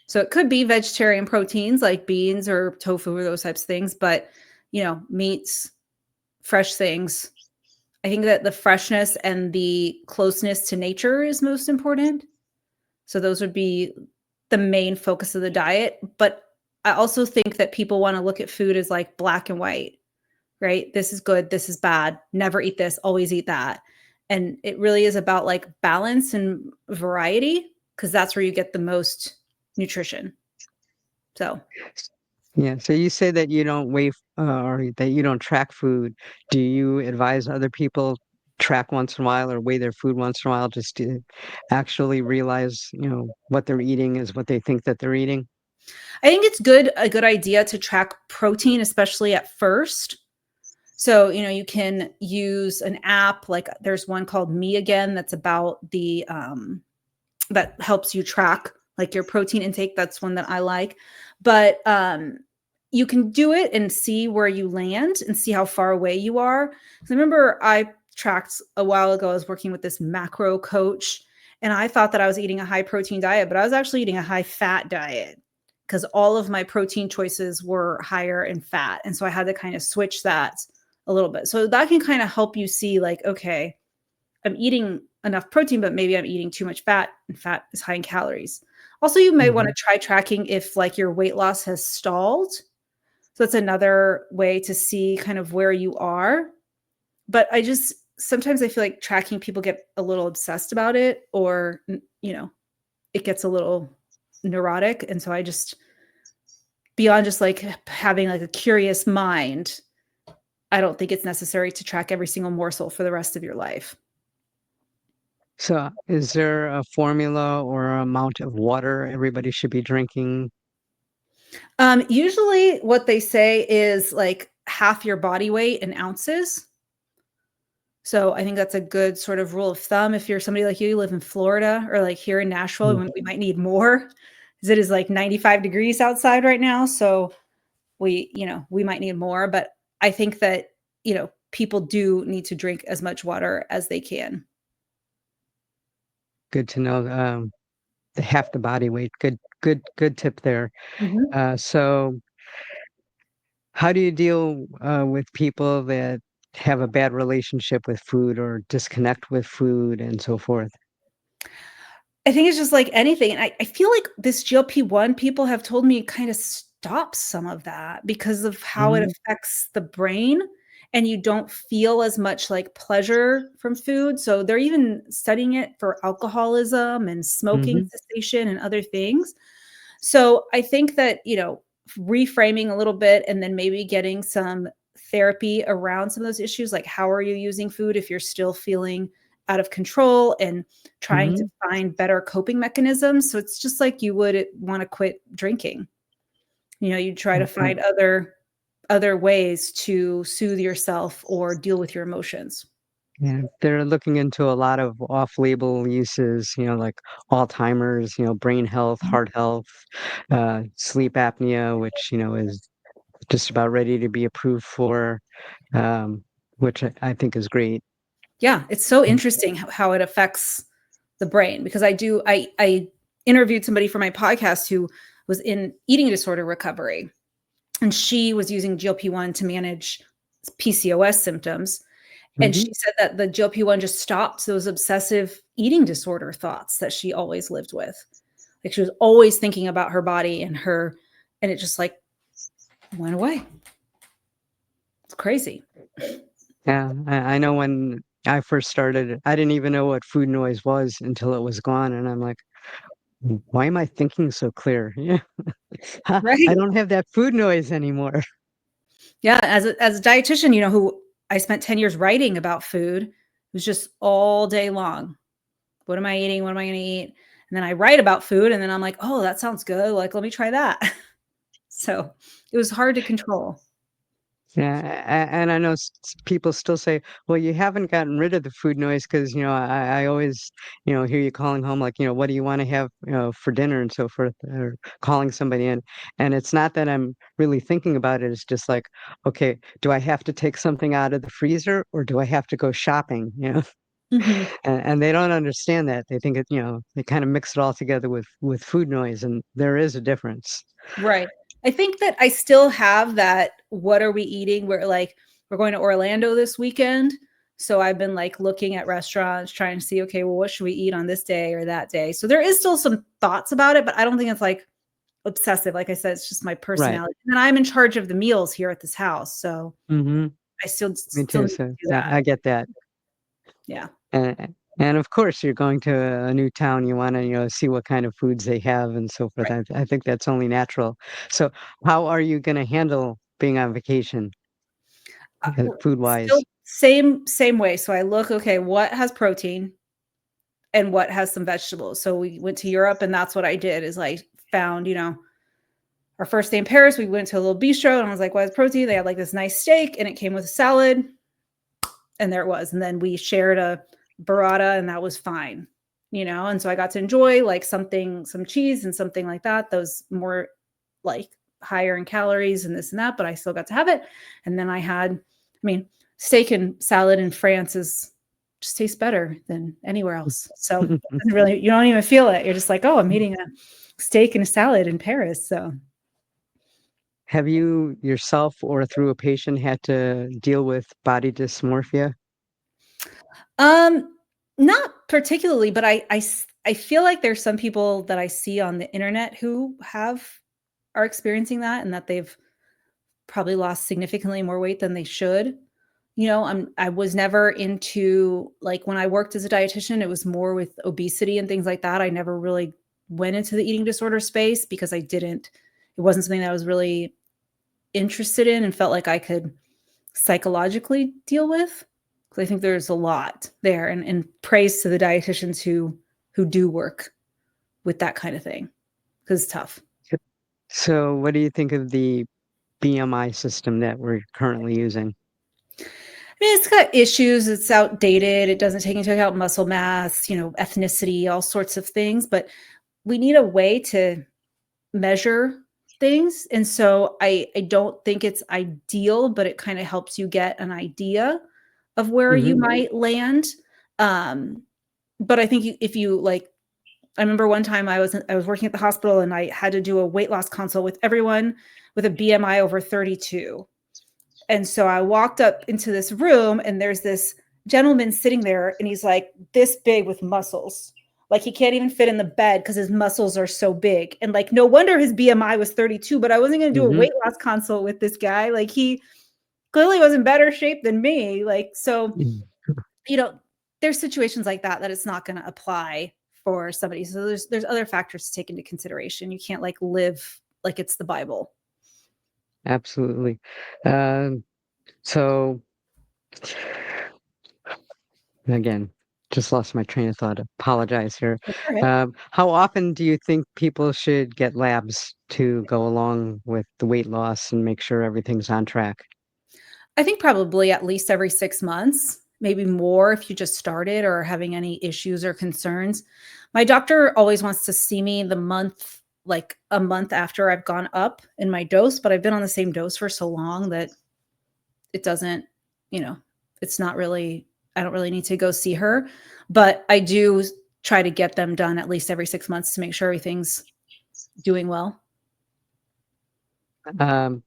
So it could be vegetarian proteins like beans or tofu or those types of things, but meats, fresh things. I think that the freshness and the closeness to nature is most important. So those would be the main focus of the diet. But I also think that people want to look at food as like black and white, right? This is good, this is bad, never eat this, always eat that. And it really is about like balance and variety, because that's where you get the most nutrition. So
Yeah. So you say that you don't weigh or that you don't track food. Do you advise other people track once in a while or weigh their food once in a while just to actually realize, you know, what they're eating is what they think that they're eating?
I think it's a good idea to track protein, especially at first. So, you can use an app, like there's one called Me Again that's about that helps you track like your protein intake. That's one that I like. But you can do it and see where you land and see how far away you are. So I remember I tracked a while ago, I was working with this macro coach, and I thought that I was eating a high protein diet, but I was actually eating a high fat diet because all of my protein choices were higher in fat. And so I had to kind of switch that a little bit. So that can kind of help you see like, okay, I'm eating enough protein, but maybe I'm eating too much fat, and fat is high in calories. Also, you may want
Mhm.
to try tracking if like your weight loss has stalled. So that's another way to see kind of where you are. But sometimes I feel like tracking, people get a little obsessed about it, or, it gets a little neurotic. And so I just, beyond just like having like a curious mind, I don't think it's necessary to track every single morsel for the rest of your life.
So, is there a formula or amount of water everybody should be drinking?
Usually what they say is like half your body weight in ounces. So I think that's a good sort of rule of thumb. If you're somebody like you live in Florida or like here in Nashville,
Mm.
we might need more because it is like 95 degrees outside right now. So we might need more, but I think that, people do need to drink as much water as they can.
Good to know. The half the body weight. Good tip there.
Mhm.
So, how do you deal with people that have a bad relationship with food or disconnect with food and so forth?
I think it's just like anything. And I feel like this GLP-1, people have told me kind of stops some of that because of how it
Mhm,
affects the brain, and you don't feel as much like pleasure from food. So they're even studying it for alcoholism and smoking
mhm,
cessation and other things. So I think that, reframing a little bit and then maybe getting some therapy around some of those issues, like how are you using food if you're still feeling out of control, and trying to
mhm.
find better coping mechanisms. So it's just like you would want to quit drinking. You try to
And
find other ways to soothe yourself or deal with your emotions.
yeah, they're looking into a lot of off-label uses, like Alzheimer's, brain health,
Mhm.
heart health, sleep apnea, which, is just about ready to be approved for, um, which I think is great.
Yeah, it's so interesting how it affects the brain, because I interviewed somebody for my podcast who was in eating disorder recovery, and she was using GLP-1 to manage PCOS symptoms. And
Mhm.
she said that the GLP-1 just stopped those obsessive eating disorder thoughts that she always lived with. Like, she was always thinking about her body and it just like went away. It's crazy.
Yeah, I know when I first started, I didn't even know what food noise was until it was gone, and I'm like, Why am I thinking so clear?" Yeah. I
Right.
don't have that food noise anymore.
Yeah. As a dietitian, who I spent 10 years writing about food, it was just all day long. What am I eating? What am I going to eat? And then I write about food, and then I'm like, oh, that sounds good. Like, let me try that. So it was hard to control.
Yeah, and I know people still say, "Well, you haven't gotten rid of the food noise because I always hear you calling home like what do you want to have for dinner and so forth, or calling somebody in, and it's not that I'm really thinking about it. It's just like, okay, do I have to take something out of the freezer or do I have to go shopping?
Mhm.
And they don't understand that. They think they kind of mix it all together with food noise, and there is a difference.
Right. I think that I still have that "what are we eating?" We're like, we're going to Orlando this weekend, so I've been, like, looking at restaurants, trying to see, "Okay, well, what should we eat on this day or that day?" So there is still some thoughts about it, but I don't think it's, like, obsessive. Like I said, it's just my
Right.
personality, and I'm in charge of the meals here at this house, so
Mhm.
I still
Me
still
too.
need to
So
do that.
I get that.
Yeah.
And of course, you're going to a new town, you wanna, see what kind of foods they have and so forth.
Right.
I think that's only natural. So, how are you gonna handle being on vacation,
Still
food-wise?
same way. So I look, okay, what has protein and what has some vegetables? So we went to Europe, and that's what I did is I found, our first day in Paris, we went to a little bistro, and I was like, "What has protein?" They had like this nice steak, and it came with a salad, and there it was. And then we shared a burrata, and that was fine. And so I got to enjoy like some cheese and something like that. Those more like higher in calories and this and that, but I still got to have it. And then I mean, steak and salad in France is just tastes better than anywhere else. So it doesn't really, you don't even feel it. You're just like, oh, I'm eating a steak and a salad in Paris. So
Have you yourself or through a patient had to deal with body dysmorphia?
Um, not particularly, but I feel like there's some people that I see on the internet who are experiencing that, and that they've probably lost significantly more weight than they should. I was never into, like, when I worked as a dietitian, it was more with obesity and things like that. I never really went into the eating disorder space because it wasn't something that I was really interested in and felt like I could psychologically deal with. 'Cause I think there's a lot there, and praise to the dietitians who do work with that kind of thing, because it's tough.
So, what do you think of the BMI system that we're currently using?
I mean, it's got issues, it's outdated, it doesn't take into account muscle mass, ethnicity, all sorts of things, but we need a way to measure things, and so I don't think it's ideal, but it kinda helps you get an idea of where you
Mhm.
might land. Um, but I think if you, like, I remember one time I was working at the hospital, and I had to do a weight loss consult with everyone with a BMI over 32. And so I walked up into this room, and there's this gentleman sitting there, and he's like this big with muscles. Like he can't even fit in the bed because his muscles are so big. And like, no wonder his BMI was 32, but I wasn't going to do a
Mhm.
weight loss consult with this guy. Like he clearly was in better shape than me. Like, so,
Mm.
you know, there's situations like that that it's not going to apply for somebody. So there's other factors to take into consideration. You can't like live like it's the Bible.
Absolutely. Um, so again, just lost my train of thought. Apologize here.
That's all right.
How often do you think people should get labs to go along with the weight loss and make sure everything's on track?
I think probably at least every 6 months, maybe more if you just started or are having any issues or concerns. My doctor always wants to see me the month, like a month after I've gone up in my dose, but I've been on the same dose for so long that it doesn't, you know, it's not really, I don't really need to go see her, but I do try to get them done at least every 6 months to make sure everything's doing well.
Um,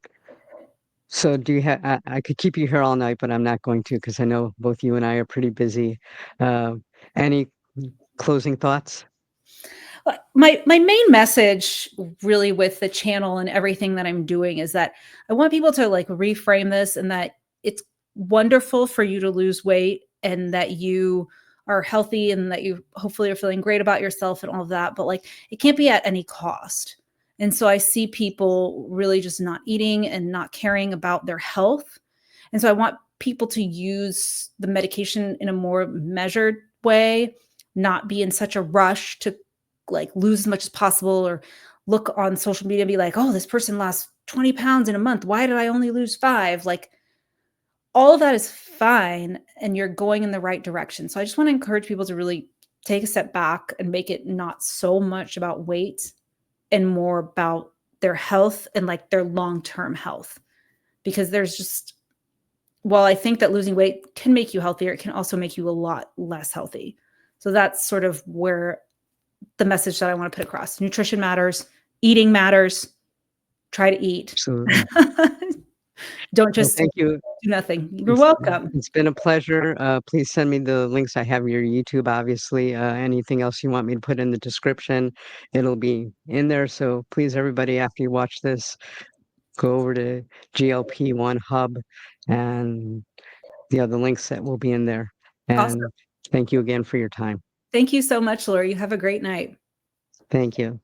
so do you have, I could keep you here all night, but I'm not going to because I know both you and I are pretty busy. Any closing thoughts?
My main message really with the channel and everything that I'm doing is that I want people to like reframe this and that it's wonderful for you to lose weight and that you are healthy and that you hopefully are feeling great about yourself and all of that, but like it can't be at any cost. And so I see people really just not eating and not caring about their health. And so I want people to use the medication in a more measured way, not be in such a rush to like lose as much as possible or look on social media and be like, oh, this person lost 20 pounds in a month. Why did I only lose 5? Like all of that is fine and you're going in the right direction. So I just want to encourage people to really take a step back and make it not so much about weight and more about their health and like their long-term health. Because there's just, while I think that losing weight can make you healthier, it can also make you a lot less healthy. So that's sort of where the message that I want to put across. Nutrition matters, eating matters. Try to eat.
Absolutely.
Don't
Well,
just
thank you.
do nothing. You're
It's
welcome.
it's been a pleasure. Please send me the links. I have your YouTube, obviously. Anything else you want me to put in the description, it'll be in there. So please, everybody, after you watch this, go over to GLP-1 Hub and the other links that will be in there.
Awesome.
And thank you again for your time.
Thank you so much, Lori. You have a great night.
Thank you.